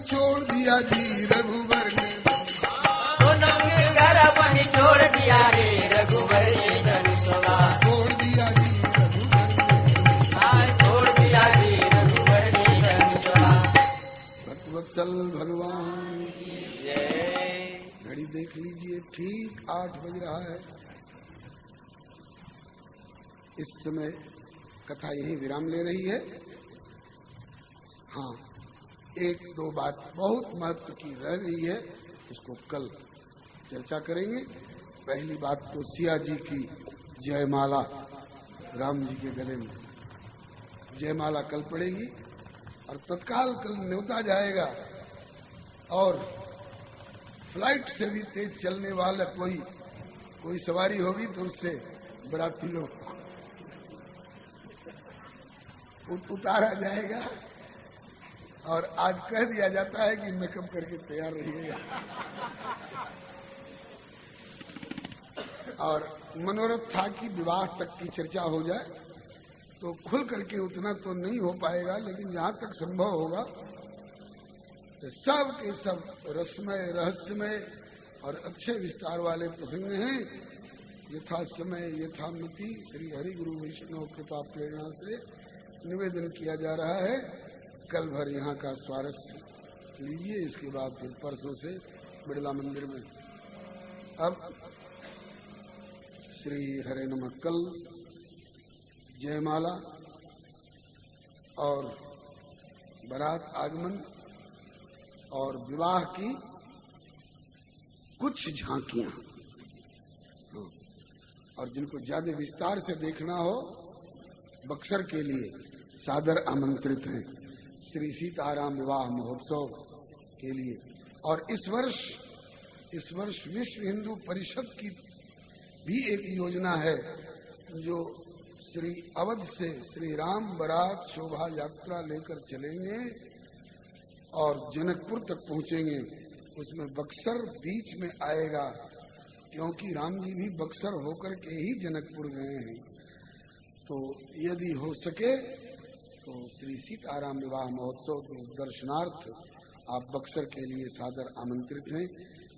छोड़ दिया जी रघुवर ने, तो नंगे घर अपन छोड़ दिया रे रघुवर ने धनुषवा, छोड़ दिया जी रघुवर ने, छोड़ दिया जी रघुवर ने धनुषवा। भक्तवत्सल भगवान जय। घड़ी देख लीजिए, ठीक 8 बज रहा है। इस समय कथा यही विराम ले रही है। हाँ, 1-2 बात बहुत महत्व की रह गई है, उसको कल चर्चा करेंगे। पहली बात तो सिया जी की जयमाला राम जी के गले में, जयमाला कल पड़ेगी और तत्काल कल न्योता जाएगा। और फ्लाइट से भी तेज चलने वाला कोई सवारी होगी तो उससे बराती लोग उतारा जाएगा। और आज कह दिया जाता है कि मेकअप करके तैयार रहिएगा। और मनोरथ था कि विवाह तक की चर्चा हो जाए, तो खुल करके उतना तो नहीं हो पाएगा, लेकिन जहां तक संभव होगा तो सब के सब रसमय, रहस्यमय और अच्छे विस्तार वाले प्रसंग हैं। यथा समय यथामति श्री हरि गुरु वैष्णव कृपा प्रेरणा से निवेदन किया जा रहा है। कल भर यहाँ का स्वारस्य लीजिए, इसके बाद फिर परसों से बिड़ला मंदिर में। अब श्री हरे नमः। कल जयमाला और बारात आगमन और विवाह की कुछ झांकियां, और जिनको ज्यादा विस्तार से देखना हो बक्सर के लिए सादर आमंत्रित हैं श्री सीताराम विवाह महोत्सव के लिए। और इस वर्ष विश्व हिंदू परिषद की भी एक योजना है, जो श्री अवध से श्री राम बारात शोभा यात्रा लेकर चलेंगे और जनकपुर तक पहुंचेंगे। उसमें बक्सर बीच में आएगा, क्योंकि राम जी भी बक्सर होकर के ही जनकपुर गए हैं। तो यदि हो सके तो श्री सीताराम विवाह महोत्सव के दर्शनार्थ आप बक्सर के लिए सादर आमंत्रित हैं।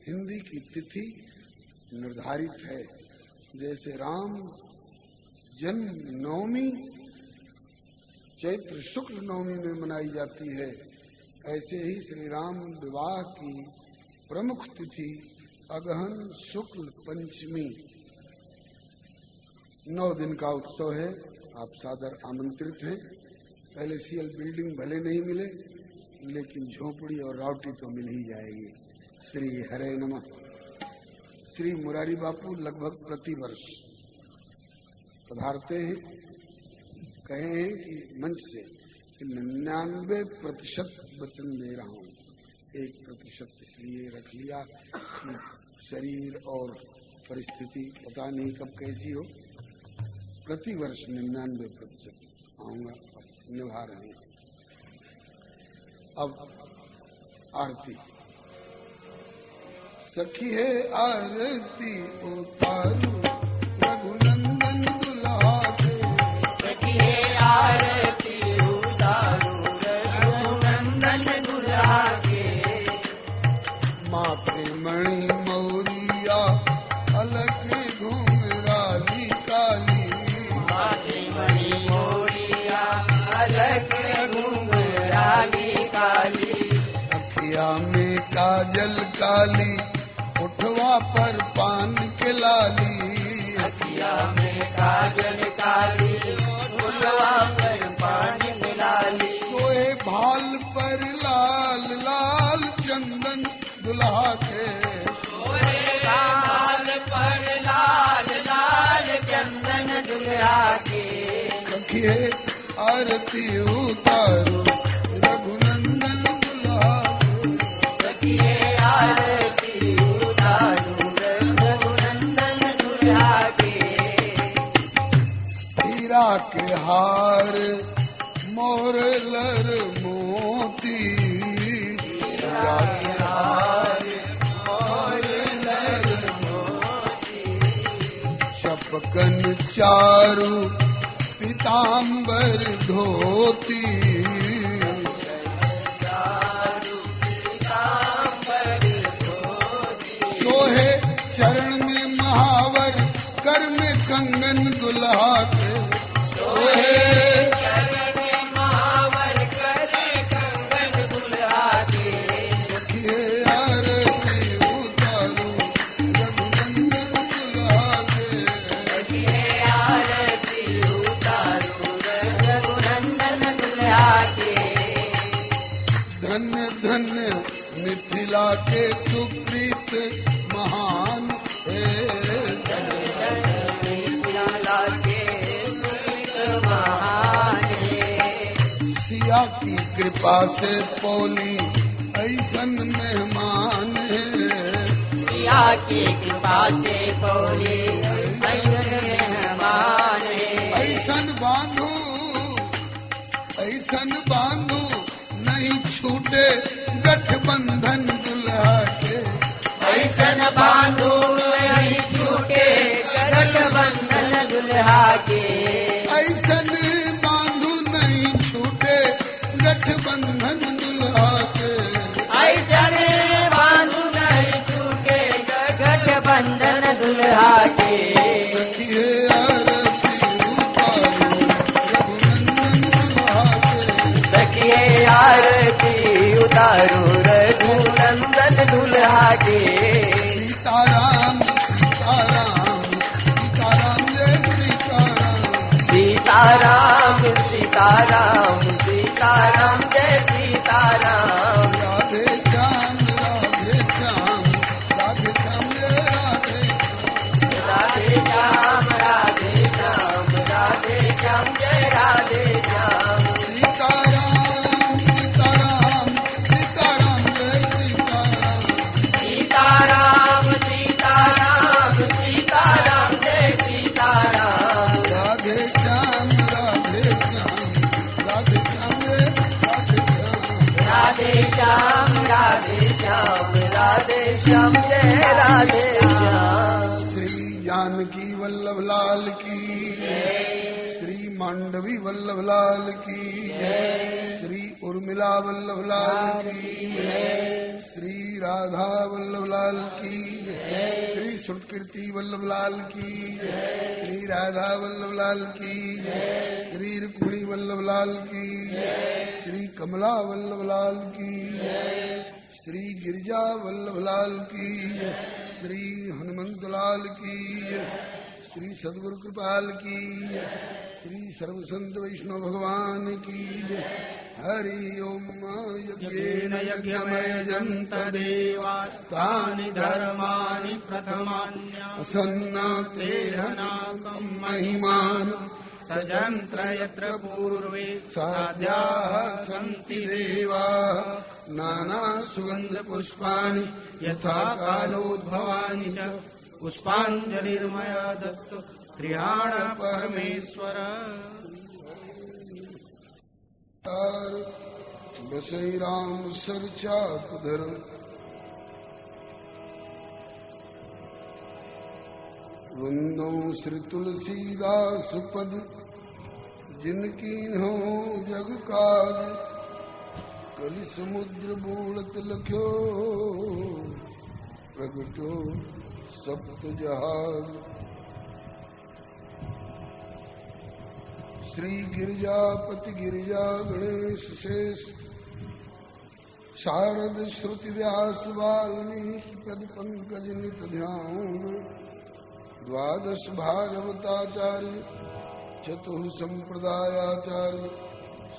हिंदी की तिथि निर्धारित है, जैसे राम जन्म नवमी चैत्र शुक्ल नवमी में मनाई जाती है, ऐसे ही श्री राम विवाह की प्रमुख तिथि अगहन शुक्ल पंचमी 9 दिन का उत्सव है। आप सादर आमंत्रित हैं। पैलेसियल बिल्डिंग भले नहीं मिले, लेकिन झोपड़ी और रावटी तो मिल ही जाएगी। श्री हरे नमः। श्री मुरारी बापू लगभग प्रतिवर्ष पधारते हैं। कहे हैं कि मंच से 99% वचन दे रहा हूँ, 1% इसलिए रख लिया कि शरीर और परिस्थिति पता नहीं कब कैसी हो। प्रतिवर्ष 99% आऊंगा, निभा रहे हैं। अब आरती। सखी है आरती उतारू रघुनंदन दुल्हा के, सखी है आरती उतारू रघुनंदन दुल्हा के। माथे मणि मौरिया अलग घुंघराली काली, माथे मणि मोरिया अलग घुंघराली काली। अखिया में काजल काली उठवा पर पान के लाली, अखिया में काजल काली उठवा पर पान के लाली। सोए भाल पर लाल लाल चंदन दुल्हा के, सोए भाल पर लाल लाल चंदन दुल्हा के। सखिए आरती उतारो रघुनंदन दुल्हा के, सखिए आरती उतारू रघुनंदन दुल्हा के। हीरा के हार मोर लर मोती, हीरा के हार मोर लर मोती। चपकन चारू पीताम्बर धोती, चारू कंगन दुल्हा के सोहे महावर करे कंगन दुल्हा के सखिए आरती उतारो रघुनंदन दुल्हा के आरती उतारो रघुनंदन दुल्हा के धन्य धन्य मिथिला के सुकृत महान है मिथिला के सुकृत महान है सिया की कृपा से पौली ऐसन मेहमान है सिया की कृपा से पौली ऐसन मेहमान है ऐसन बांधू नहीं छूटे गठबंधन दुल्हा के ऐसन बांधो नहीं छूटे गठबंधन दुल्हा के ऐसन बांधू नहीं छूटे गठबंधन दुल्हा के ऐसन बांधो नहीं छूटे गठबंधन दुल्हा के सखिए आरती उतारो रघुनंदन दुल्हा के सखिए आरती उतारो रघुनंदन दुल्हा के सीताराम सीताराम सीताराम जय सीताराम सीताराम सीताराम सीताराम जय सीताराम राधे श्याम राधे श्याम राधे श्याम जय राधे राधे श्याम राधे श्याम राधे श्याम जय राधे श्याम सीताराम सीताराम सीताराम जय सीताराम सीताराम सीताराम सीताराम जय सीताराम राधे श्याम राधे श्याम राधे श्याम जय राधे श्याम राधे श्याम राधे श्याम जय राधे श्याम श्री जानकी वल्लभ लाल की श्री मांडवी वल्लभ लाल की श्री उर्मिला वल्लभ लाल की श्री राधा वल्लभ लाल की श्री श्रुतकीर्ति वल्लभ लाल की श्री राधा वल्लभ लाल की श्री रुक्मिणी वल्लभ लाल की श्री कमला वल्लभ लाल की श्री गिरिजा वल्लभ लाल की श्री हनुमंत लाल की श्री सदगुरु कृपाल की श्री सर्वसंत वैष्णव भगवान की हरि ओम यज्ञेन यज्ञमयजन्त देवास्तानि धर्माणि प्रथमान्यसन्नाते हनाकं महिमान सजन्त्र यत्र पूर्वे साध्याः सन्ति देवाः नाना सुगन्ध पुष्पाणि यथा कालोद्भवानि च पुष्पाञ्जलिर्मया दत्त क्रियाण परमेश्वर बसई राम सर चाप धर वंदो श्री तुलसीदास पद जिनकी हो जग काज कलि समुद्र बूढ़त लख्यो प्रगटो सप्त जहाज श्री गिरिजापति गिरिजा गणेश शेष शारद श्रुति व्यास वाल्मीकि पद पंकज नित ध्यान द्वादश भागवताचार्य चतुः संप्रदायाचार्य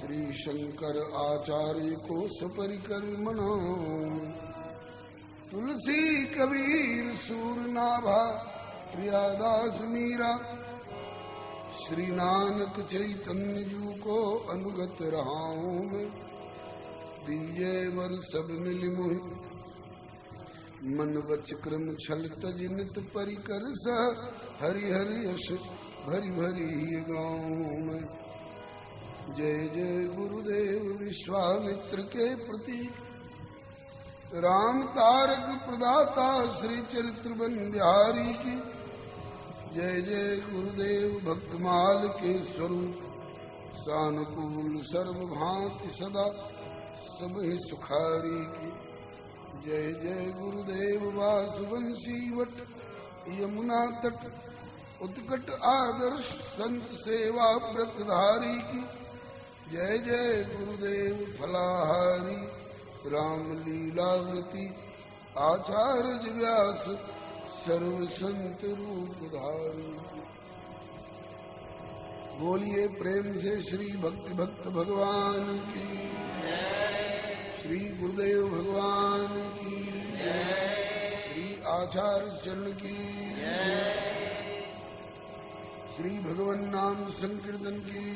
श्री शंकर आचार्य को सपरिकर्मणो तुलसी कबीर सूरनाभा प्रियादास मीरा श्री नानक चैतन्य जू को अनुगत रहा हूँ मैं दीजे वर सब मिल मुहि मन वच क्रम छल तज नित परिकर स हरि हरि यश भरी भरी गाँव में जय जय गुरुदेव विश्वामित्र के प्रतीक राम तारक प्रदाता श्री चरित्रवन बिहारी की जय जय गुरुदेव भक्तमाल के स्वरूप सानुकूल सर्वभांति सदा सब ही सुखारी की जय जय गुरुदेव वासुवंशी वट यमुना तट उत्कट आदर्श संत सेवा व्रतधारी की जय जय गुरुदेव फलाहारी राम लीलावृति आचार्य व्यास सर्व संत रूप धारी। बोलिए प्रेम से श्री भक्ति भक्त भगवान की, श्री गुरुदेव भगवान की, श्री आचार्य चरण की, श्री भगवन नाम संकीर्तन की,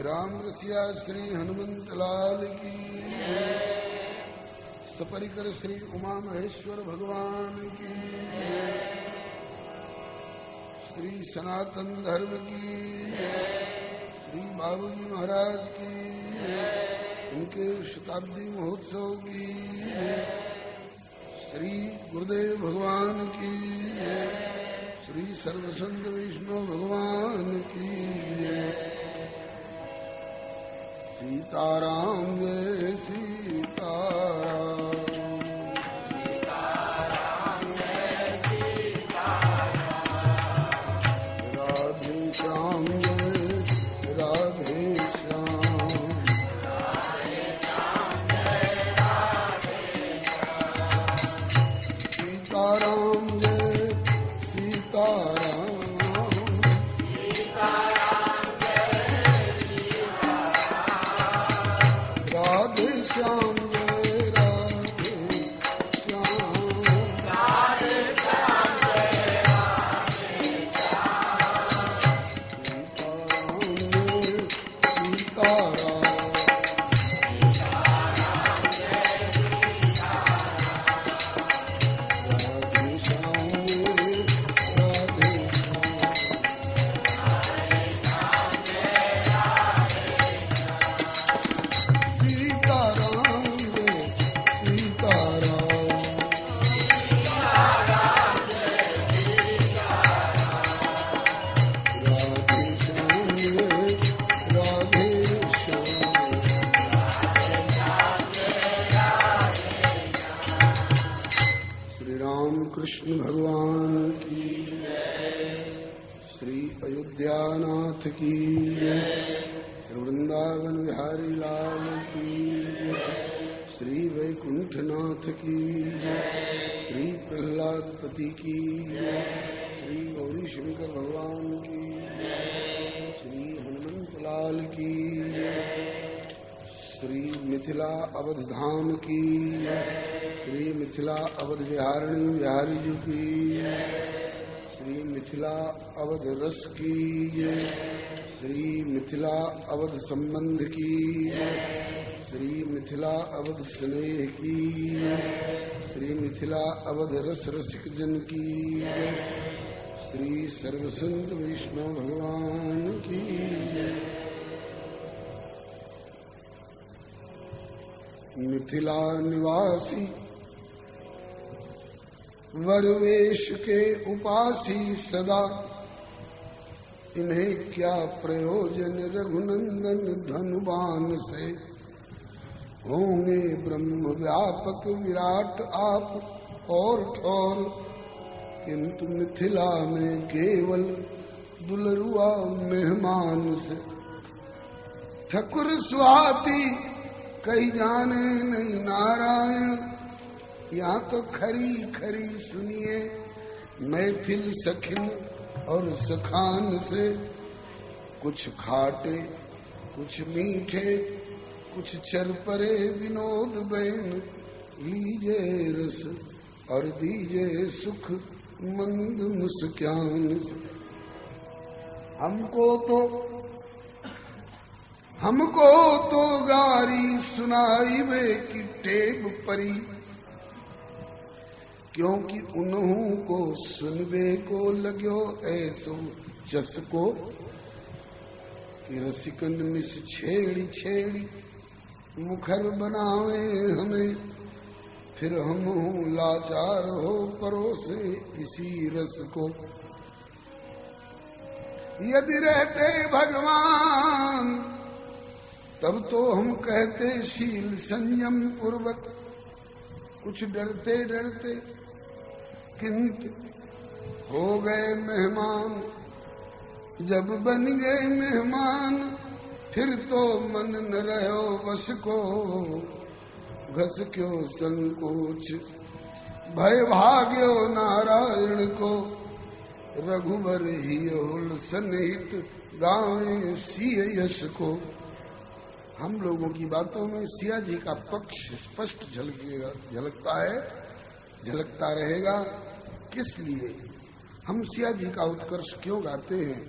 राम रसिया श्री हनुमंत लाल की, सपरिकर श्री उमा महेश्वर भगवान की, श्री सनातन धर्म की, श्री बाबूजी महाराज की, उनके शताब्दी महोत्सव की, श्री गुरुदेव भगवान की, श्री सर्वसंत वैष्णव भगवान की। सीताराम जय सीताराम, अवध धाम की, श्री मिथिला अवध विहारिणी बिहारी जी की, श्री मिथिला अवध रस की, श्री मिथिला अवध संबंध की, श्री मिथिला अवध स्नेह की, श्री मिथिला अवध रस रसिक जन की, श्री सर्वसंत वैष्णव भगवान की। मिथिला निवासी वरवेश के उपासी सदा, इन्हें क्या प्रयोजन रघुनंदन धनुबान से। होंगे ब्रह्म व्यापक विराट आप और ठौर, किंतु मिथिला में केवल दुलरुआ मेहमान से। ठकुर स्वाति कही जाने नहीं नारायण, यहाँ तो खरी खरी सुनिए महफिल सखिन और सखान से। कुछ खाटे कुछ मीठे कुछ चरपरे विनोद बैन, लीजे रस और दीजे सुख मंद मुस्कान से। हमको तो गारी सुनाई वे की टेप परी, क्योंकि उन्हों को सुनबे को लग्यो ऐसो चसको, कि रसिकन मिस छेड़ी छेड़ी मुखर बनावे हमें। फिर हम लाचार हो परोसे इसी रस को। यदि रहते भगवान तब तो हम कहते शील संयम पूर्वक, कुछ डरते डरते, किंतु हो गए मेहमान, जब बन गए मेहमान, फिर तो मन न रहो बस को, घस क्यों संकोच, भय भाग्यो नारायण को, रघुवर ही होल सन्निहित गावे सिय यश को। हम लोगों की बातों में सिया जी का पक्ष स्पष्ट झलकता है, झलकता रहेगा। किस लिए हम सिया जी का उत्कर्ष क्यों गाते हैं?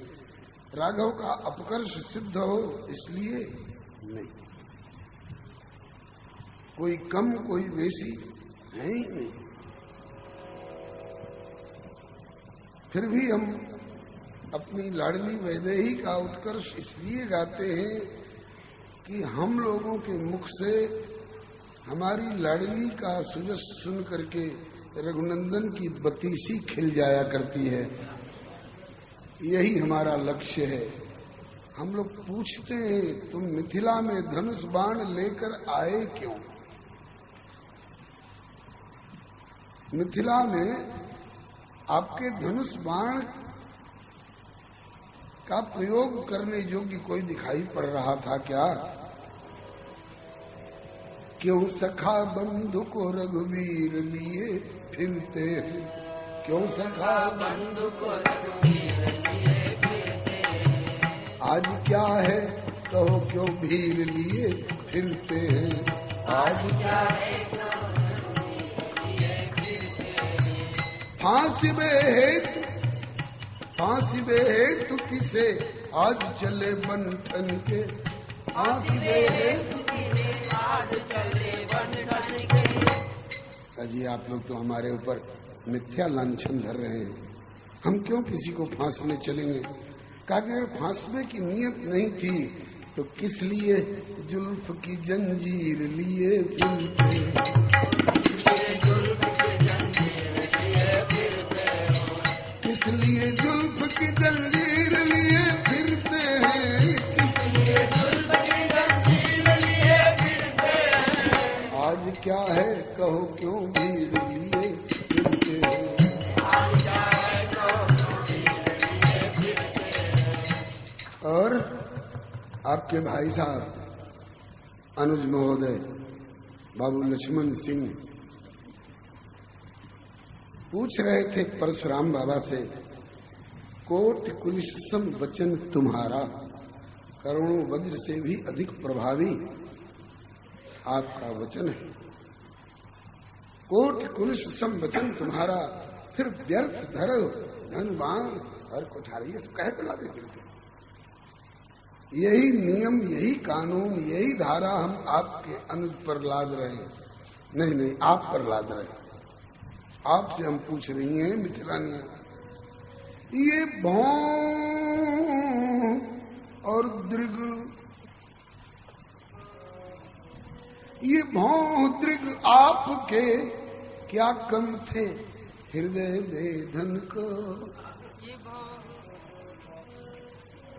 राघव का अपकर्ष सिद्ध हो इसलिए नहीं। कोई कम कोई बेसी है ही नहीं। फिर भी हम अपनी लाडली वैदेही का उत्कर्ष इसलिए गाते हैं कि हम लोगों के मुख से हमारी लाडली का सुजस सुन करके रघुनंदन की बतीसी खिल जाया करती है। यही हमारा लक्ष्य है। हम लोग पूछते हैं तुम मिथिला में धनुष बाण लेकर आए क्यों? मिथिला में आपके धनुष बाण का प्रयोग करने योग्य कोई दिखाई पड़ रहा था क्या? क्यों सखा बंधु को रघुवीर लिए फिरते हैं? क्यों सखा बंधु को रघुवीर लिए फिरते हैं? आज क्या है कहो क्यों भीर लिए फिरते हैं? आज क्या है कहो रघुवीर लिए फिरते हैं? फांसी बेहेतु किसे आज चले बंठन के? फांसी बेहेतु किसे आज चले बंधन के? अजी आप लोग तो हमारे ऊपर मिथ्या लांछन धर रहे हैं। हम क्यों किसी को फांसने चलेंगे? कहा कि अगर फांसने की नियत नहीं थी तो किस लिए जुल्फ की जंजीर लिए फिरते? इसलिए जुल्फ की जंजीर लिए फिरते हैं। इसलिए जुल्फ की जंजीर लिए फिरते हैं। आज क्या है कहो क्यों भीड़ लिए फिरते हैं? आज क्या है कहो क्यों भीड़ लिए फिरते हैं? और आपके भाई साहब अनुज महोदय बाबू लक्ष्मण सिंह पूछ रहे थे परशुराम बाबा से, कोट कुलिशम वचन तुम्हारा करोड़ों वज्र से भी अधिक प्रभावी आपका वचन है। कोट कुलिशम वचन तुम्हारा, फिर व्यर्थ धरो धन बाण और कुठारी, ये सब कहे तो लाते फिरते। यही नियम, यही कानून, यही धारा हम आपके अनुज पर लाद रहे हैं। नहीं, आप पर लाद रहे हैं। आपसे हम पूछ रही हैं मिथिलानियां, ये भौं और दृग, ये भौं दृग आपके क्या कम थे हृदय वेधन को?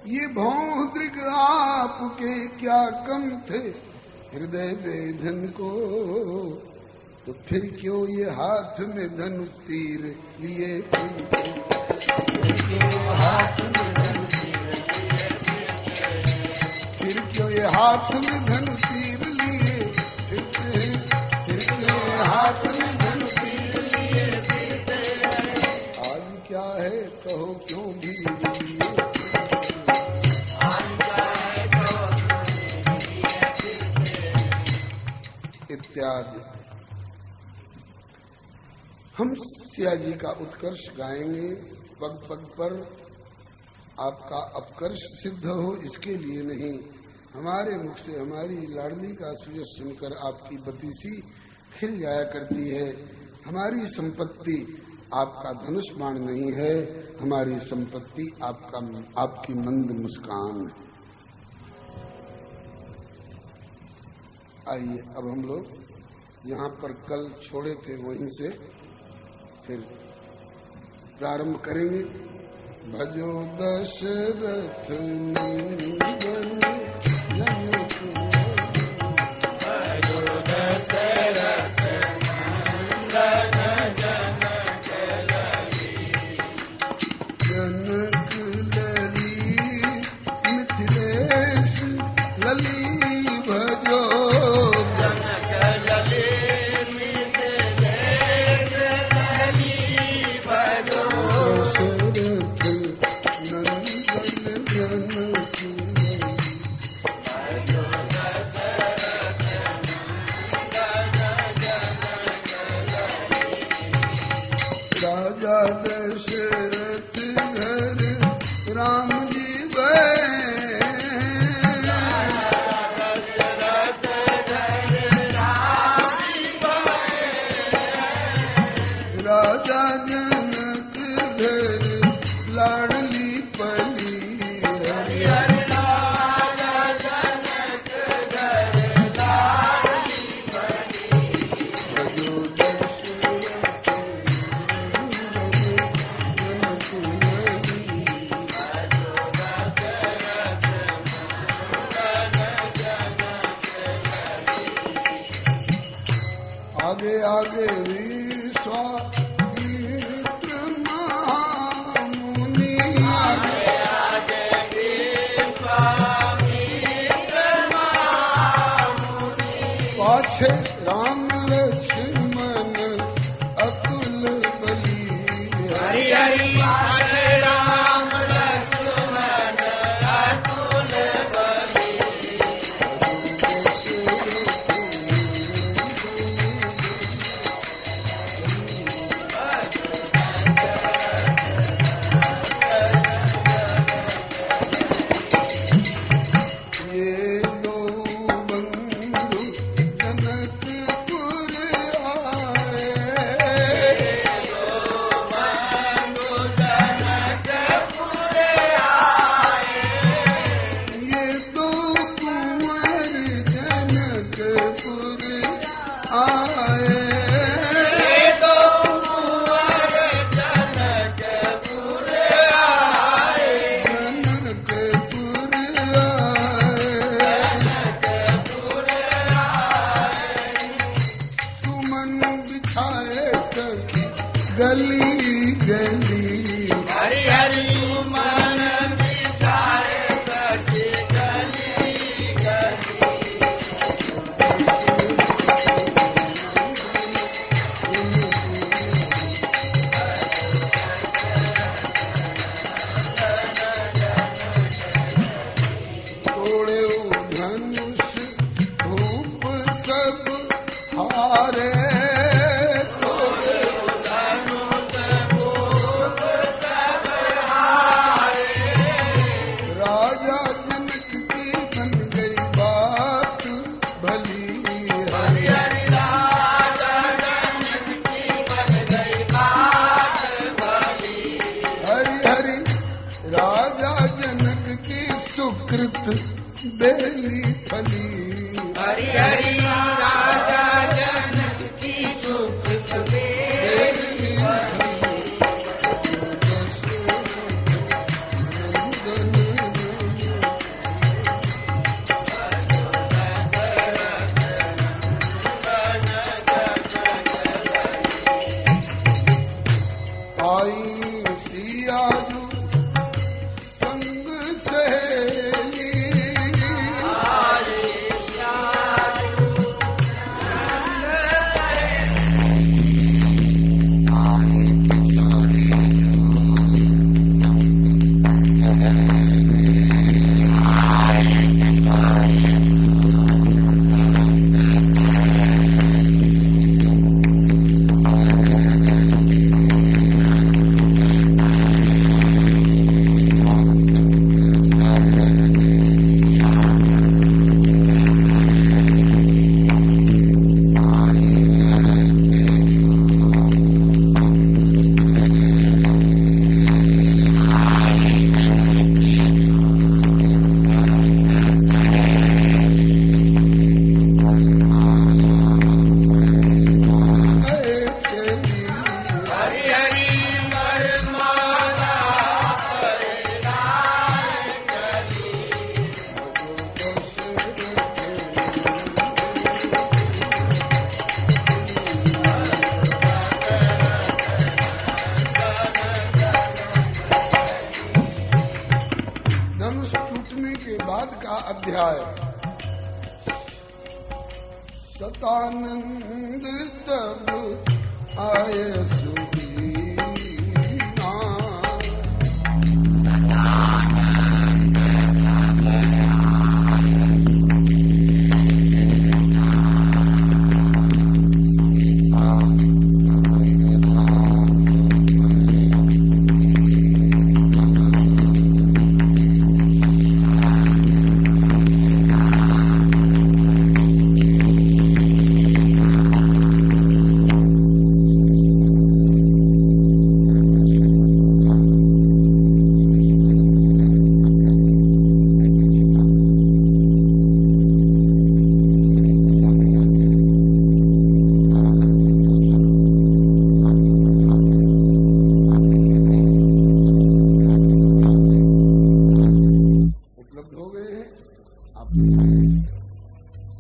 ये भौं दृग आपके क्या कम थे हृदय वेधन को? तो फिर क्यों ये हाथ में धनुष तीर लिए फिरते? फिर क्यों ये हाथ में धनुष तीर लिए फिरते? फिर क्यों ये हाथ में धनुष तीर लिए फिरते? आज क्या है कहो क्यों भीड़ लिए? इत्यादि। हम सिया जी का उत्कर्ष गाएंगे, पग पग पर आपका अपकर्ष सिद्ध हो इसके लिए नहीं। हमारे मुख से हमारी लाडली का सुयश सुनकर आपकी बतीसी खिल जाया करती है। हमारी संपत्ति आपका धनुष बाण नहीं है, हमारी संपत्ति आपकी मंद मुस्कान है। आइए अब हम लोग यहाँ पर कल छोड़े थे वहीं से फिर प्रारंभ करेंगे। भजो दशरथ नंदन भजो दशरथ नंदन जनक लगी। जनक लली मिथिलेश लली भजो जनक लली मिथिलेश लली भजो दशरथ नंदन जनक भजो दशरथ नंदन जनक राजा दशरथ घर राम जी गए दशरथ घर राम जी गए राजा जनक घर लाडली पली हरि हरि राजा जनक घर लाडली पली भजो दशरथ जनक लली भजो दशरथ नंदन जनक आगे आगे विश्वामित्र महामुनि आगे आगे विश्वामित्र महामुनि पाछे राम लक्ष्मण अतुल बली हरि हरि पाछे राम लक्ष्मण अतुल बली ये दो बंधु जनकपुर आए बंधु जनकपुर आए ये दो कुंवर जनकपुर आए दो कुंवर जनकपुर आए जनकपुर आए सुमन बिछाए सखी गली गली हरि हरि मन बिचारे सखी गली गली तोड़े धनुष धूप सब हारे तोड़े धनुष भूप सब हारे राजा जनक की बन गई बात भली हरि हरि राजा जनक की बन गई बात भली हरि हरि राजा जनक की सुकृत बेली फली हरि हरि राजा जनक की सुकृत बेली फली आई सियाजू संग सहेली आई यादू अध्याय। सतानंद तब आए सुदीना,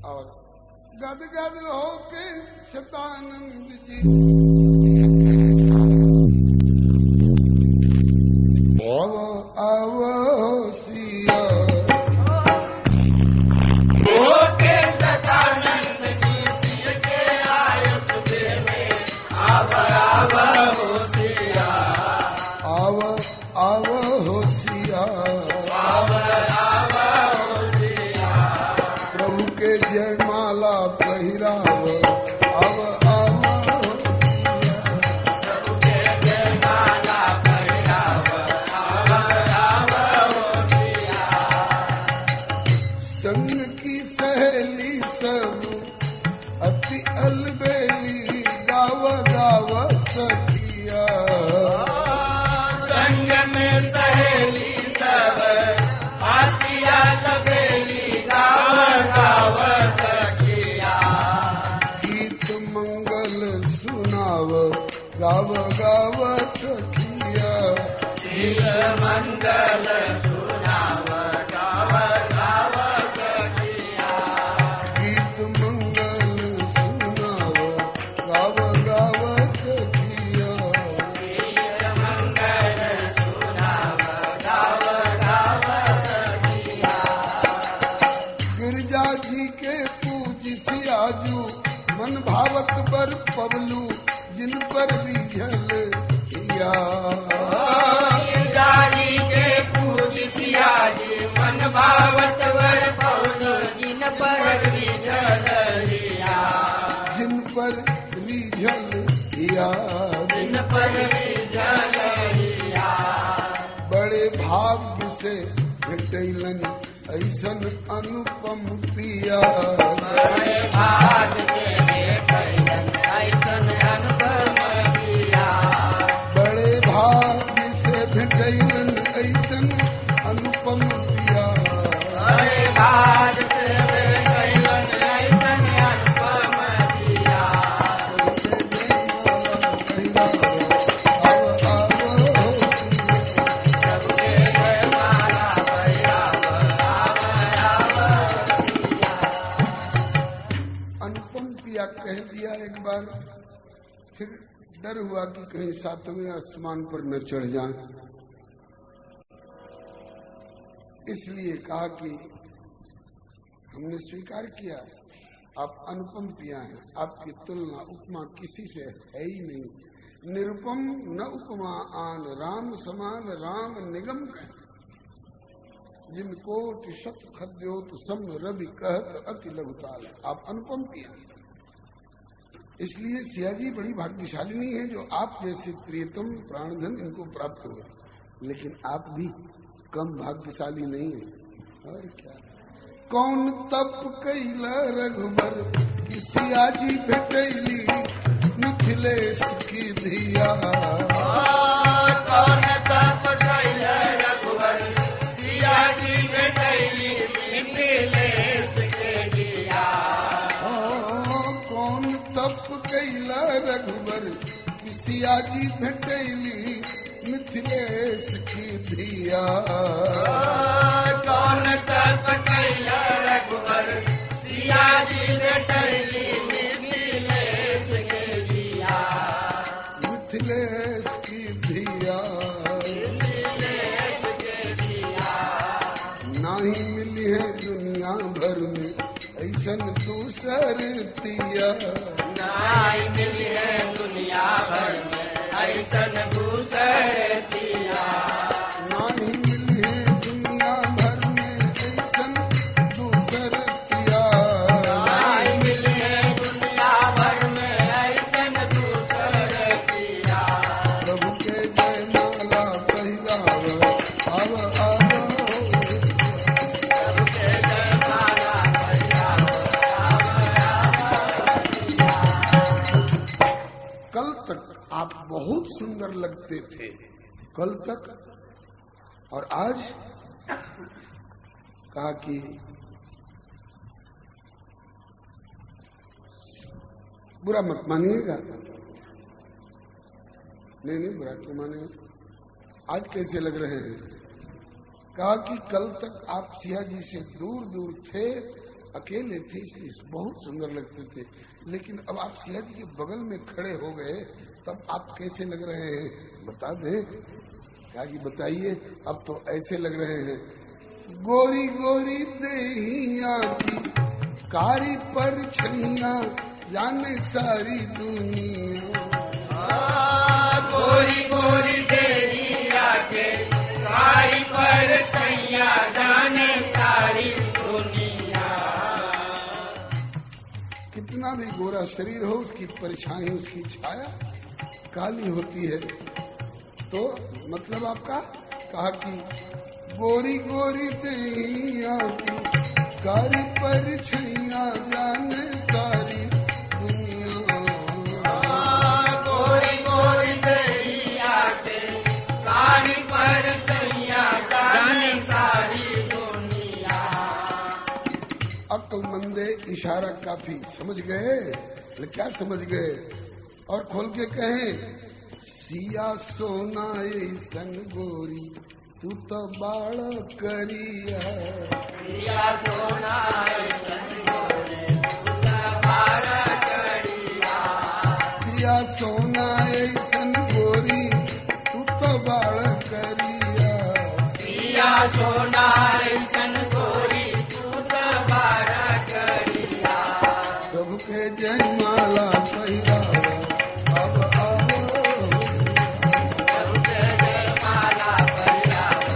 और गदगद होके शतानंद जी आवो सिया, होके सतानंद जी सिय के आए सुदेवे, आवो सिया, आवो हो सिया, प्रभु के जयमाला पहिराव, अब प्रभु के जयमाला पहिराव, सिया। संग की सहेली सब अति अलबेली, गाव गाव सखिया, संग में सहेली सब अति अलबेली, गाव सखिया। गीत मंगल सुनाव, गाव गाव सखिया, गीत मंगल सुनाव, गाव सखिया। गीत मंगल सुनाव, गाव गाव सखिया, गीत मंगल सुनाव, गाव सखिया। गिरजा जी के पूज सियाजू, मन भावत बर पवलू, जिन पर बीझल किया, गाजी के पूज सिया जी, मन भावत वर पौल, जिन पर जलिया, जिन पर बीझल किया, जिन पर जलिया। बड़े भाग्य से भेटैलन ऐसन अनुपम पिया, बड़े भाग से देखैलन ऐसन अनुपम पिया, बड़े भाग्य से भेटैलन ऐसन अनुपम पिया, बड़े भाग से देखैलन ऐसन अनुपम पिया। प्रभु के जयमाला पहिराव, अनुपम पिया कह दिया एक बार, फिर डर हुआ कि कहीं सातवें आसमान पर न चढ़ जाए, इसलिए कहा कि हमने स्वीकार किया आप अनुपम पिया हैं, आपकी तुलना उपमा किसी से है ही नहीं, निरुपम न उपमा आन, राम समान राम निगम कह, जिन कोट शत खद्योत सम रवि कहत अति लघुताल, आप अनुपम पिया। इसलिए सियाजी बड़ी भाग्यशालिनी है जो आप जैसे प्रियतम प्राणधन इनको प्राप्त हुआ, लेकिन आप भी कम भाग्यशाली नहीं है। और क्या कौन तप कैल रघुबर की सियाजी भेटैली, मिथिलेश की धिया, कौन तप कैल रघुवर, सिया जी भेटैली, मिथिलेश के दिया। कौन तप कैल रघुबर की सियाजी भेटैली, मिथिलेश की धिया, कौन तप कैल रघुवर, सिया जी भेटैली, मिथिलेश के दिया, मिथिलेश की धिया, मिथिलेश के दिया। नाही मिली है दुनिया भर में ऐसन दूसर तिया। नाई मिली है दुनिया भर में ऐसन दूसर तिया। नाई मिली है दुनिया भर में ऐसन दूसर तिया। नाई मिली है दुनिया भर में ऐसन दूसर तिया। प्रभु के जय माला पहिराव आव आव। प्रभु के जय माला पहिराव कल तक आप बहुत सुंदर लगते थे, कल तक, और आज कहा कि बुरा मत मानिएगा। नहीं बुरा क्यों मानेंगे, आज कैसे लग रहे हैं? कहा कि कल तक आप सिया जी से दूर दूर थे, अकेले थे, इसलिए बहुत सुंदर लगते थे, लेकिन अब आप सिया जी के बगल में खड़े हो गए, तब आप कैसे लग रहे हैं बता दें। क्या कि बताइए, अब तो ऐसे लग रहे हैं, गोरी गोरी देहिया की कारी पर छैया जाने सारी दुनिया। गोरी गोरी देहिया के कारी पर छैया जाने सारी दुनिया। कितना भी गोरा शरीर हो, उसकी परछाई, उसकी छाया काली होती है। तो मतलब आपका कहा कि गोरी गोरी देहिया की कारी पर छैया जाने सारी दुनिया। गोरी गोरी देहिया के कारी पर छैया जाने सारी दुनिया। अक्लमंदे इशारा काफी समझ गए, क्या समझ गए? और खोल के कहें, सिया सोना ऐसन गोरी तू तो बाड़ करिया। सिया सोना ऐसन गोरी तू तो बाड़ करिया। सिया सोना ऐसन गोरी तू तो बाड़ करिया। सिया सोना ऐसन गोरी तू तो बाड़ करिया। प्रभु के जय माला पहिरावा अब आओ। प्रभु के जय माला पहिरावा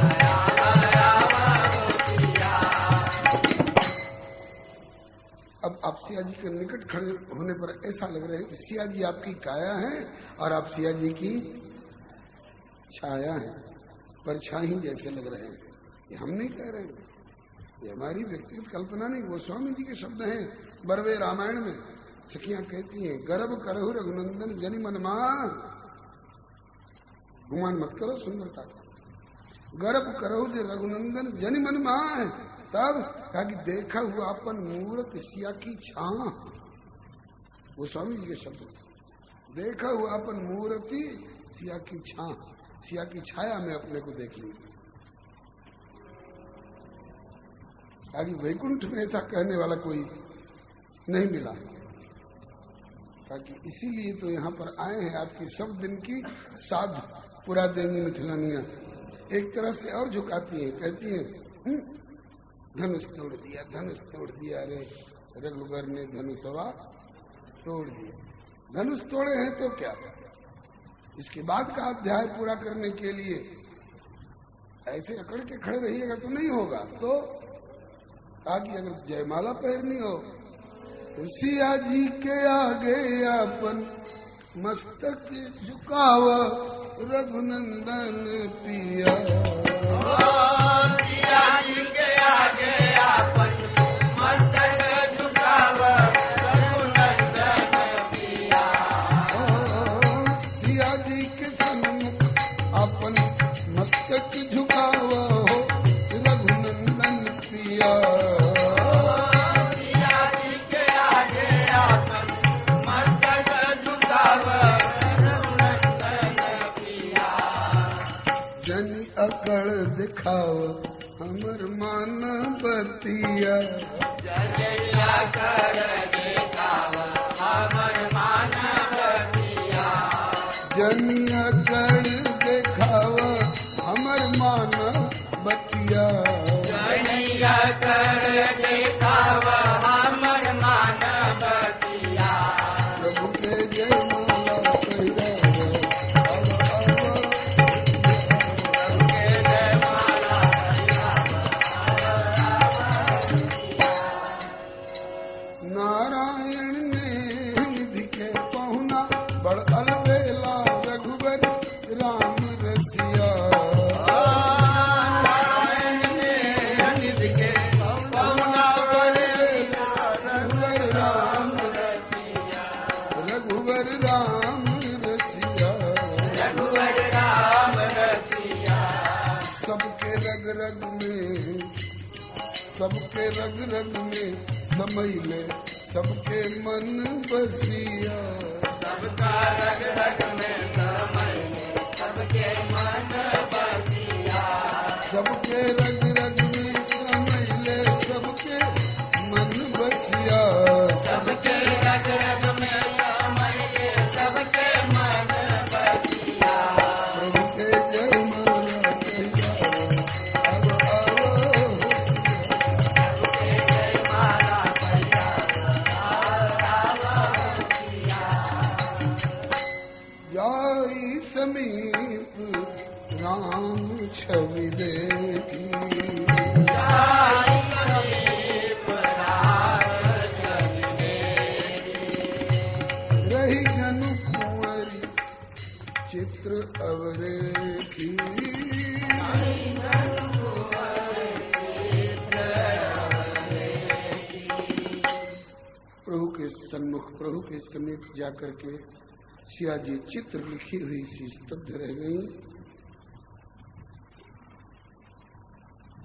अब आप सिया जी के निकट खड़े होने पर ऐसा लग रहा है कि सिया जी आपकी काया है और आप सिया जी की छाया है, परछाई जैसे लग रहे हैं। ये हम नहीं कह रहे हैं, ये हमारी व्यक्तिगत कल्पना नहीं, वो स्वामी जी के शब्द हैं। बरवे रामायण में सखियां कहती हैं, गर्भ करहु रघुनंदन जनि मन मान। गुमान मत करो सुंदरता का, गर्भ करहु जे रघुनंदन जनि मन मान। तब कहा कि देखा हुआ अपन मूर्त सिया की छां, वो स्वामी जी के शब्द, देखा हुआ अपन मूर्ति सिया की छां, सिया की छाया में अपने को देख ली। आगे वैकुंठ में ऐसा कहने वाला कोई नहीं मिला, ताकि इसीलिए तो यहाँ पर आए हैं, आपकी सब दिन की साध पुरा देंगी मिथिलानिया। एक तरह से और झुकाती हैं, कहती हैं धनुष तोड़ दिया, धनुष तोड़ दिया, रे रघुवर ने धनुषवा तोड़ दिया। धनुष तोड़े हैं तो क्या, इसके बाद का अध्याय पूरा करने के लिए ऐसे अकड़ के खड़े रहिएगा तो नहीं होगा। तो ताकि अगर जयमाला पहननी हो तो सिया जी के आगे अपन मस्तक झुकावा रघुनंदन पिया। सिया जी के आगे अपन मस्तक झुकावा रघुनंदन पिया। सिया जी के सन्मुख अपन मस्तक झुकावा हो रघुनंदन पिया। सिया जी के आगे अपन मस्तक झुकावा रघुनंदन पिया। जनि अकड़ दिखाव हमर मान बतिया। जनिया कर दिखावा हमर मान बतिया। जनि अकड़ दिखाव हमर मान बतिया। जनिया कर सबके रग रग में, सबके रग रग में समैले सबके मन बसिया। सबका रग रग में समैले सबके मन बसिया। सबके रग रग में समैले सबके मन बसिया। सबके रग रग में समैले सबके मन बसिया। प्रभु के जय माला कहिया अब आओ। प्रभु के जय माला कहिया जाई समीप राम छवि देखी। जाई समीप राम छवि देखी। रही जनु कुंवरी चित्र अवरेखी। प्रभु के सन्मुख, प्रभु के समीप जाकर के सिया जी चित्र लिखी हुई सी स्तब्ध रह गई।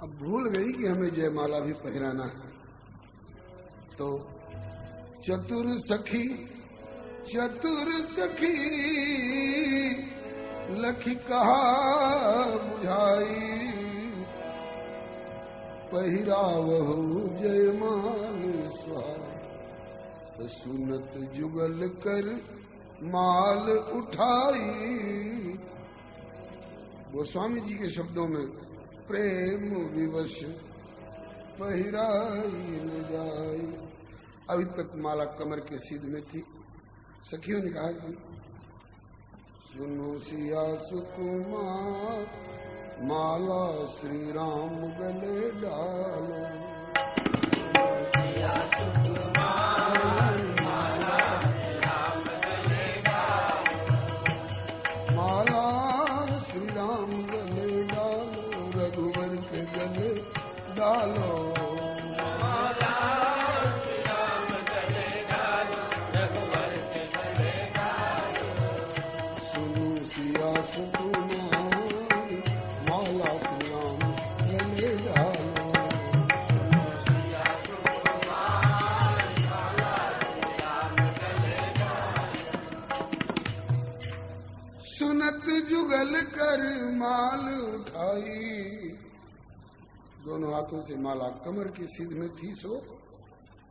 अब भूल गई कि हमें जयमाला भी पहराना है। तो चतुर सखी लखी कहा बुझाई। पहिरावहु जयमाल स्वाहा। सुनत जुगल कर माल उठाई। गोस्वामी जी के शब्दों में प्रेम विवश पहिराई न जाई। अभी तक माला कमर के सीध में थी। सखियों ने कहा कि सुनो सिया सुकुमार माला श्री राम गले डालो। सिया सुकुमार माला श्री राम गले डालो। माला श्री राम गले डालो। रघुवर के गले डालो। माला श्री राम गले डालो। रघुवर के गले डालो। सुनो सिया सुकुमार माला श्री राम गले डालो। सिया सुकुमार माला श्री राम गले डालो। सुनत जुगल कर माल उठाई। दोनों हाथों से माला कमर की सीध में थी, सो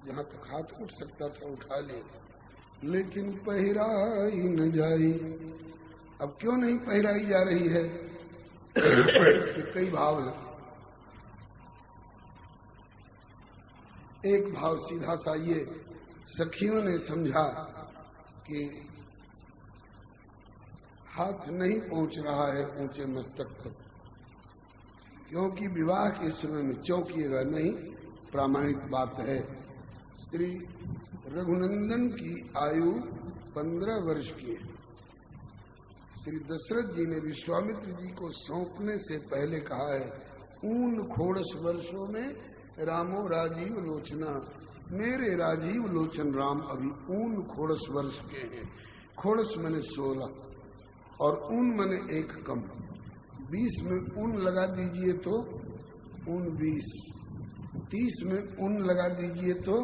जहां तक हाथ उठ सकता था उठा ले, लेकिन पहिराई न जाई। अब क्यों नहीं पहिराई जा रही है? कि कई भाव हैं। एक भाव सीधा सा ये, सखियों ने समझा कि हाथ नहीं पहुंच रहा है ऊंचे मस्तक तक, क्योंकि विवाह के समय में चौंकिएगा नहीं, प्रामाणिक बात है। श्री रघुनंदन की आयु 15 वर्ष की है। श्री दशरथ जी ने विश्वामित्र जी को सौंपने से पहले कहा है, ऊन खोड़स वर्षों में रामो राजीव लोचना। मेरे राजीव लोचन राम अभी ऊन खोड़स वर्ष के हैं। खोड़स मैंने 16 और ऊन मैंने 1 कम। 20 में ऊन लगा दीजिए तो ऊन 20, 30 में ऊन लगा दीजिए तो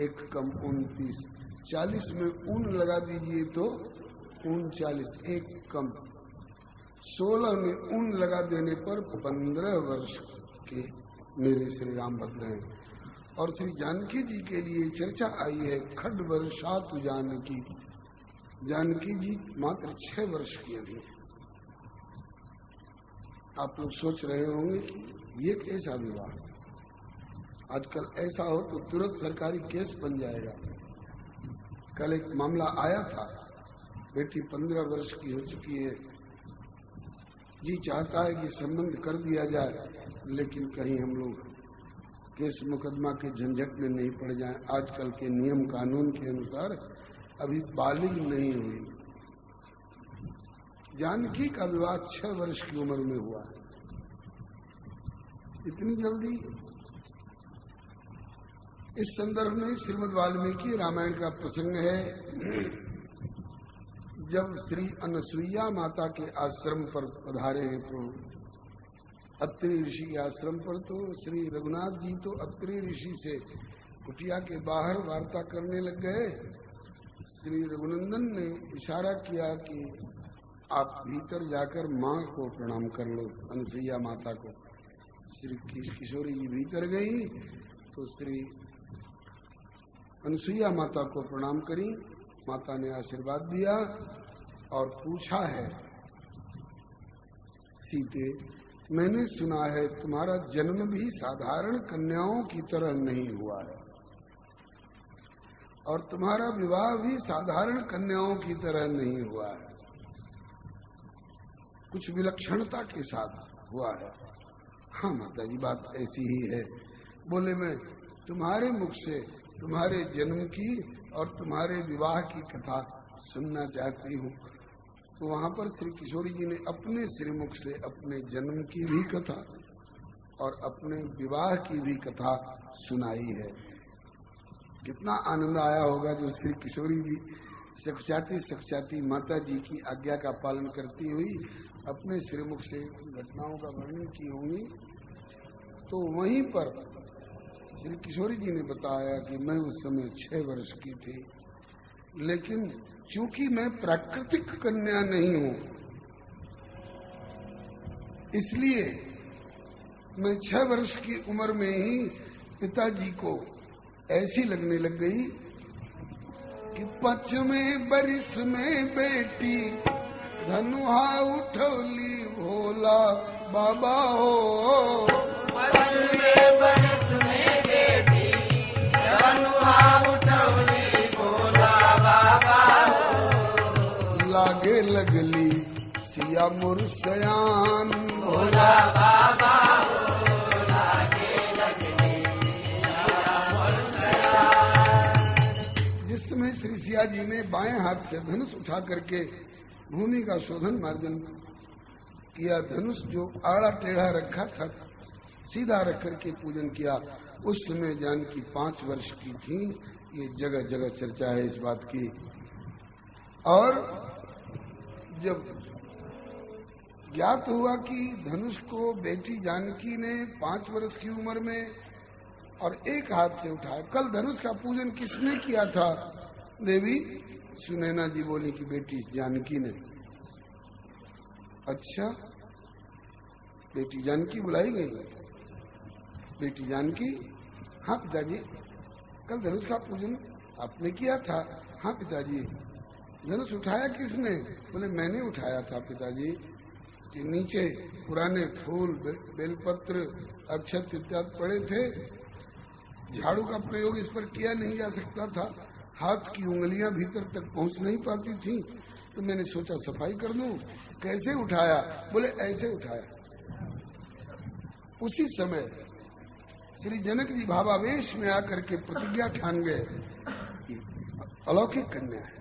1 कम 29, 40 में ऊन लगा दीजिए तो 39, 1 कम। 16 में ऊन लगा देने पर 15 वर्ष के मेरे श्री रामभद्र हैं। और श्री जानकी जी के लिए चर्चा आई है, खड वर्षात जानकी। जानकी जी मात्र 6 वर्ष की अभी। आप लोग सोच रहे होंगे कि ये कैसा विवाह, आजकल ऐसा हो तो तुरंत सरकारी केस बन जाएगा। कल एक मामला आया था, बेटी 15 वर्ष की हो चुकी है, जी चाहता है कि संबंध कर दिया जाए, लेकिन कहीं हम लोग केस मुकदमा के झंझट में नहीं पड़ जाएं। आजकल के नियम कानून के अनुसार अभी बालिग नहीं हुई। जानकी का विवाह 6 वर्ष की उम्र में हुआ है। इतनी जल्दी? इस संदर्भ में श्रीमद् वाल्मीकि रामायण का प्रसंग है, जब श्री अनसुईया माता के आश्रम पर पधारे हैं प्रभु, अत्रि ऋषि के आश्रम पर तो श्री रघुनाथ जी तो अत्रि ऋषि से कुटिया के बाहर वार्ता करने लग गए। श्री रघुनंदन ने इशारा किया कि आप भीतर जाकर माँ को प्रणाम कर लो, अनुसुईया माता को। श्री किशोरी जी भीतर गई तो श्री अनुसुईया माता को प्रणाम करी। माता ने आशीर्वाद दिया और पूछा है, सीते मैंने सुना है तुम्हारा जन्म भी साधारण कन्याओं की तरह नहीं हुआ है और तुम्हारा विवाह भी साधारण कन्याओं की तरह नहीं हुआ है, कुछ विलक्षणता के साथ हुआ है। हाँ माता जी बात ऐसी ही है। बोले मैं तुम्हारे मुख से तुम्हारे जन्म की और तुम्हारे विवाह की कथा सुनना चाहती हूँ। तो वहाँ पर श्री किशोरी जी ने अपने श्रीमुख से अपने जन्म की भी कथा और अपने विवाह की भी कथा सुनाई है। कितना आनंद आया होगा जो श्री किशोरी जी सखचाती माता जी की आज्ञा का पालन करती हुई अपने श्रीमुख से घटनाओं का वर्णन की होंगी। तो वहीं पर श्री किशोरी जी ने बताया कि मैं उस समय 6 वर्ष की थी, लेकिन चूंकि मैं प्राकृतिक कन्या नहीं हूं, इसलिए मैं 6 वर्ष की उम्र में ही पिताजी को ऐसी लगने लग गई कि 5वें बरिस में बेटी धनुहा उठौली भोला बाबा हो। 5वें बरिस में बेटी धनुहा उठौली भोला बाबा हो। लागे लगली सिया मुरसयान भोला बाबा हो। लागे लगली सिया मुरसयान। जिसमें श्री सिया जी ने बाएं हाथ से धनुष उठा करके भूमि का शोधन मार्जन किया। धनुष जो आड़ा टेढ़ा रखा था सीधा रख करके पूजन किया। उस समय जानकी 5 वर्ष की थी। ये जगह जगह चर्चा है इस बात की। और जब ज्ञात हुआ कि धनुष को बेटी जानकी ने 5 वर्ष की उम्र में और एक हाथ से उठाया। कल धनुष का पूजन किसने किया था? देवी सुनैना जी बोली कि बेटी जानकी ने। अच्छा, बेटी जानकी बुलाई गई? बेटी जानकी? हाँ पिताजी, कल धनुष का पूजन आपने किया था। हाँ पिताजी। धनुष उठाया किसने? बोले मैंने उठाया था पिताजी। कि नीचे पुराने फूल बेलपत्र अक्षत इत्यादि पड़े थे। झाड़ू का प्रयोग इस पर किया नहीं जा सकता था, हाथ की उंगलियां भीतर तक पहुंच नहीं पाती थी, तो मैंने सोचा सफाई कर दूं। कैसे उठाया? बोले ऐसे उठाया। उसी समय श्री जनक जी भावावेश में आकर के प्रतिज्ञा ठान गए कि अलौकिक कन्या है,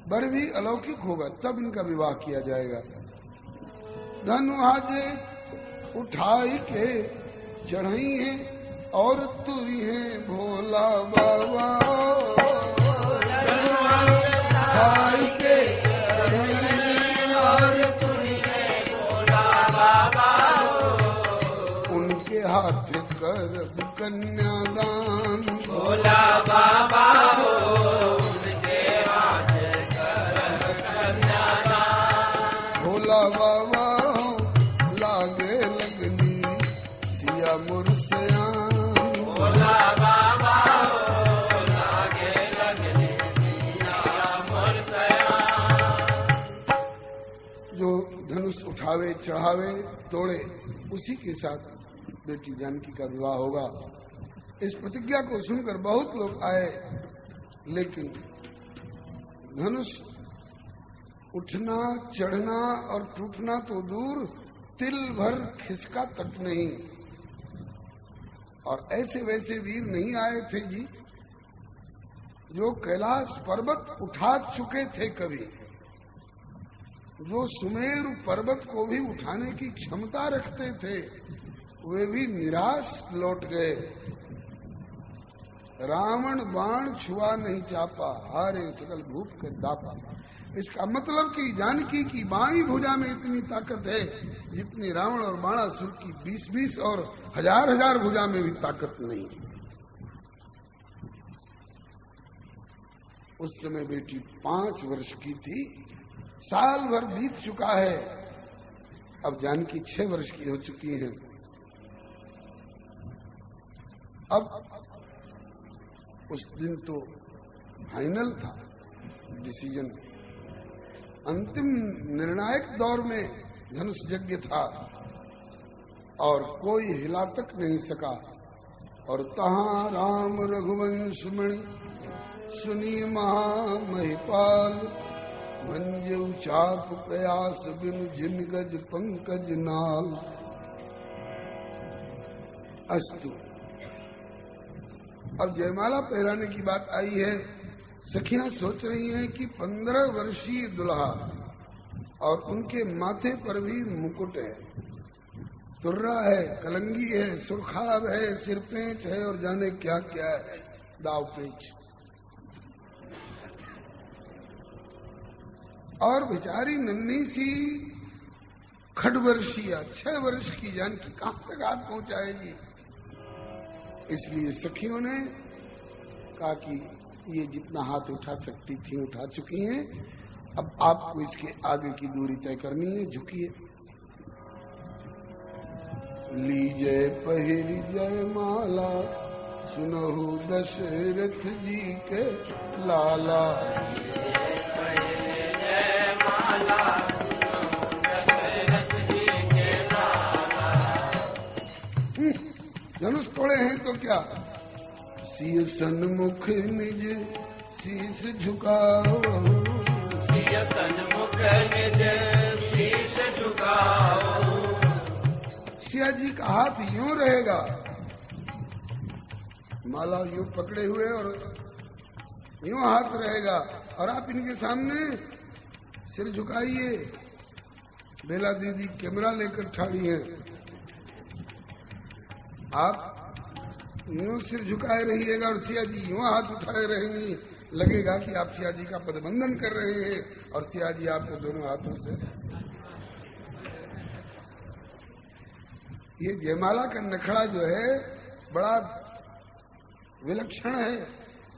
वर भी अलौकिक होगा, तब इनका विवाह किया जाएगा। धनुहाजे उठाई के चढ़ाई है और तुरी है भोला बाबा। उठाई के और तुरी है भोला बाबा हो। उनके हाथ कर कन्यादान भोला बाबा हो। उनके हाथ कर कन्यादान। भोला बाबा हो। लागे लगली सिया मुरसयान। भोला बाबा हो। लागे लगली सिया मुरसयान। जो धनुष उठावे चढ़ावे तोड़े उसी के साथ बेटी जानकी का विवाह होगा। इस प्रतिज्ञा को सुनकर बहुत लोग आए, लेकिन धनुष उठना चढ़ना और टूटना तो दूर, तिल भर खिसका तक नहीं। और ऐसे वैसे वीर नहीं आए थे जी, जो कैलाश पर्वत उठा चुके थे कभी, जो सुमेरु पर्वत को भी उठाने की क्षमता रखते थे, वे भी निराश लौट गए। रावण बाण छुआ नहीं चापा, हारे सकल भूप के दापा। इसका मतलब कि जानकी की बाईं भुजा में इतनी ताकत है जितनी रावण और बाणासुर की 20-20 और 1000-1000 भुजा में भी ताकत नहीं। उस समय बेटी 5 वर्ष की थी, साल भर बीत चुका है, अब जानकी 6 वर्ष की हो चुकी है। अब उस दिन तो फाइनल था डिसीजन, अंतिम निर्णायक दौर में धनुष यज्ञ था और कोई हिला तक नहीं सका। और तहां राम रघुवंश मणि सुनी महामहिपाल, मंजू चाप प्रयास बिन जिन गज पंकज नाल। अस्तु, अब जयमाला पहराने की बात आई है। सखियां सोच रही हैं कि 15 वर्षीय दुल्हा और उनके माथे पर भी मुकुट है, तुर्रा है, कलंगी है, सुरखाब है, सिरपेंच है और जाने क्या क्या है, दाव पेच। और बेचारी नन्ही सी खडवर्षीय 6 वर्ष की जानकी कहां तक हाथ पहुंचाएगी। इसलिए सखियों ने कहा कि ये जितना हाथ उठा सकती थी उठा चुकी हैं, अब आपको इसके आगे की दूरी तय करनी है। झुकिए। लीजे पहिरी जयमाला, सुनहु दशरथ जी के लाला। धनुष तोड़े हैं तो क्या, सिय सन्मुख निज शीश झुकाओ, सिय सन्मुख निज शीश झुकाओ। सिया जी का हाथ यूं रहेगा, माला यूं पकड़े हुए और यूं हाथ रहेगा, और आप इनके सामने सिर झुकाइए। बेला दीदी कैमरा लेकर खड़ी है, आप यूं सिर झुकाए रहिएगा और सिया जी यूं हाथ उठाए रहेंगी। लगेगा कि आप सिया जी का पदबंधन कर रहे हैं और सिया जी आपको दोनों हाथों से। ये जयमाला का नखड़ा जो है बड़ा विलक्षण है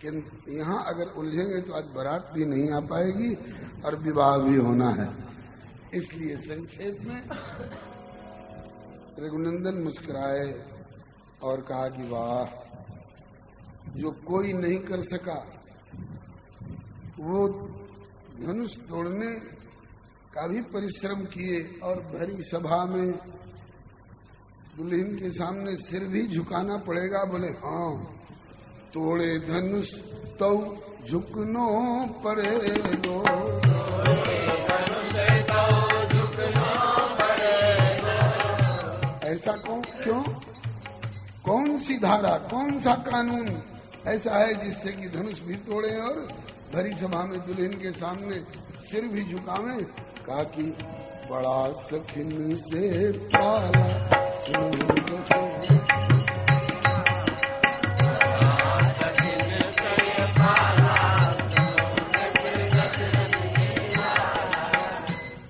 कि यहाँ अगर उलझेंगे तो आज बारात भी नहीं आ पाएगी और विवाह भी होना है। इसलिए संक्षेप में रघुनंदन मुस्कुराए और कहा कि वाह, जो कोई नहीं कर सका वो धनुष तोड़ने का भी परिश्रम किए और भरी सभा में दुल्हन के सामने सिर भी झुकाना पड़ेगा। बोले हाँ, तोड़े धनुष तो झुकनो पड़ेगो, ऐसा क्यों? कौन सी धारा, कौन सा कानून ऐसा है जिससे कि धनुष भी तोड़े और भरी सभा में दुल्हन के सामने सिर भी झुकावे? कहा कि बड़ा सखिन से पाला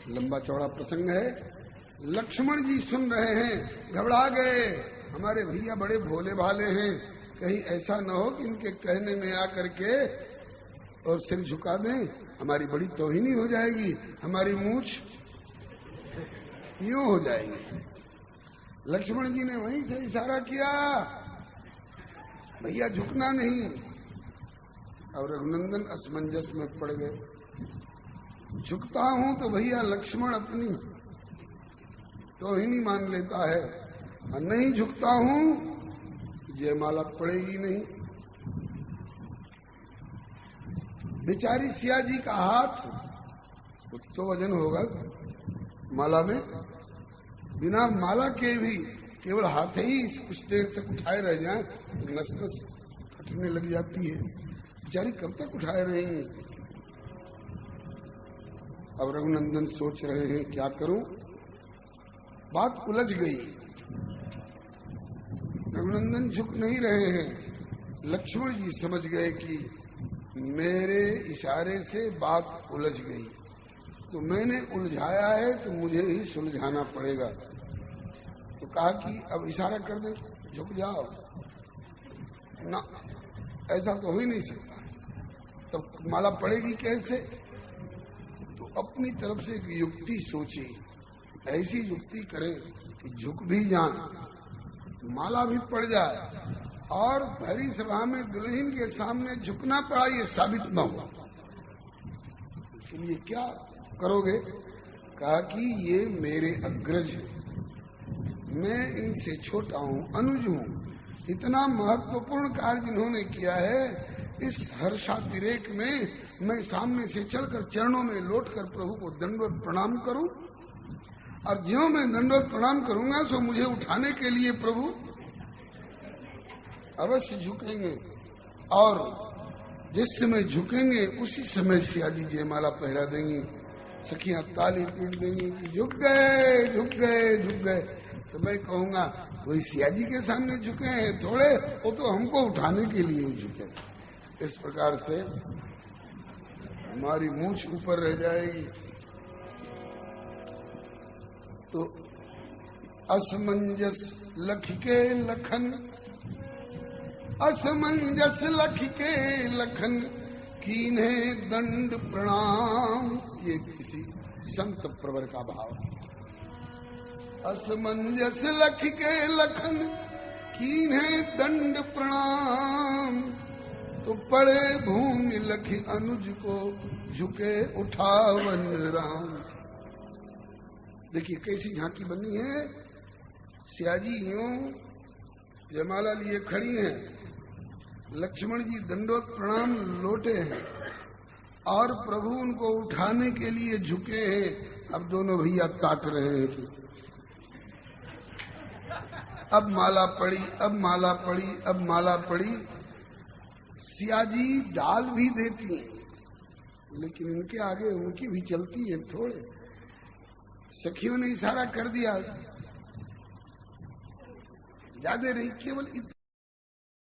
लंबा चौड़ा प्रसंग है। लक्ष्मण जी सुन रहे हैं, घबरा गए। हमारे भैया बड़े भोले भाले हैं, कहीं ऐसा न हो कि इनके कहने में आकर के और सिर झुका दें, हमारी बड़ी तौहीनी हो जाएगी, हमारी मूंछ यूं हो जाएगी। लक्ष्मण जी ने वहीं से इशारा किया, भैया झुकना नहीं। और रघुनंदन असमंजस में पड़ गए। झुकता हूं तो भैया लक्ष्मण अपनी तौहीनी मान लेता है, और नहीं झुकता हूं जयमाला पड़ेगी नहीं। बेचारी सिया जी का हाथ, कुछ तो वजन होगा माला में, बिना माला के भी केवल हाथ ही कुछ देर तक उठाए रह जाए तो नस नस फटने लग जाती है। बेचारी कब तक उठाए रहेंगे? अब रघुनंदन सोच रहे हैं क्या करूं, बात उलझ गई। रघुनंदन झुक नहीं रहे हैं। लक्ष्मण जी समझ गए कि मेरे इशारे से बात उलझ गई, तो मैंने उलझाया है तो मुझे ही सुलझाना पड़ेगा। तो कहा कि अब इशारा कर दे, झुक जाओ ना, ऐसा तो हो ही नहीं सकता। तो माला पड़ेगी कैसे? तो अपनी तरफ से एक युक्ति सोची, ऐसी युक्ति करे कि झुक भी जाए, माला भी पड़ जाए और भरी सभा में दुल्हन के सामने झुकना पड़ा ये साबित न हो। इसके लिए क्या करोगे? कहा कि ये मेरे अग्रज है, मैं इनसे छोटा हूँ, अनुज हूँ। इतना महत्वपूर्ण कार्य जिन्होंने किया है, इस हर्षातिरेक में मैं सामने से चलकर चरणों में लौटकर प्रभु को दंडवत प्रणाम करूं, और ज्यों मैं दंडवत प्रणाम करूंगा सो मुझे उठाने के लिए प्रभु अवश्य झुकेंगे, और जिस समय झुकेंगे उसी समय सियाजी जयमाला पहरा देंगी, सखियां ताली पीट देंगी कि झुक गए झुक गए झुक गए। तो मैं कहूंगा वही सियाजी के सामने झुके हैं थोड़े, वो तो हमको उठाने के लिए झुके। इस प्रकार से हमारी मूंछ ऊपर रह जाएगी। तो असमंजस लख के लखन, असमंजस लख के लखन, कीन्हे दंड प्रणाम। ये किसी संत प्रवर का भाव। असमंजस लख के लखन, कीन्हे दंड प्रणाम। तो पड़े भूमि लख अनुज को, झुके उठावन राम। देखिए कैसी झांकी बनी है। सियाजी यूं जयमाला लिए खड़ी हैं, लक्ष्मण जी दंडवत प्रणाम लौटे हैं और प्रभु उनको उठाने के लिए झुके हैं। अब दोनों भैया ताक रहे हैं कि अब माला पड़ी, अब माला पड़ी, अब माला पड़ी। सियाजी डाल भी देती हैं, लेकिन इनके आगे उनकी भी चलती है थोड़े। सखियों ने इशारा कर दिया, ज्यादा नहीं, केवल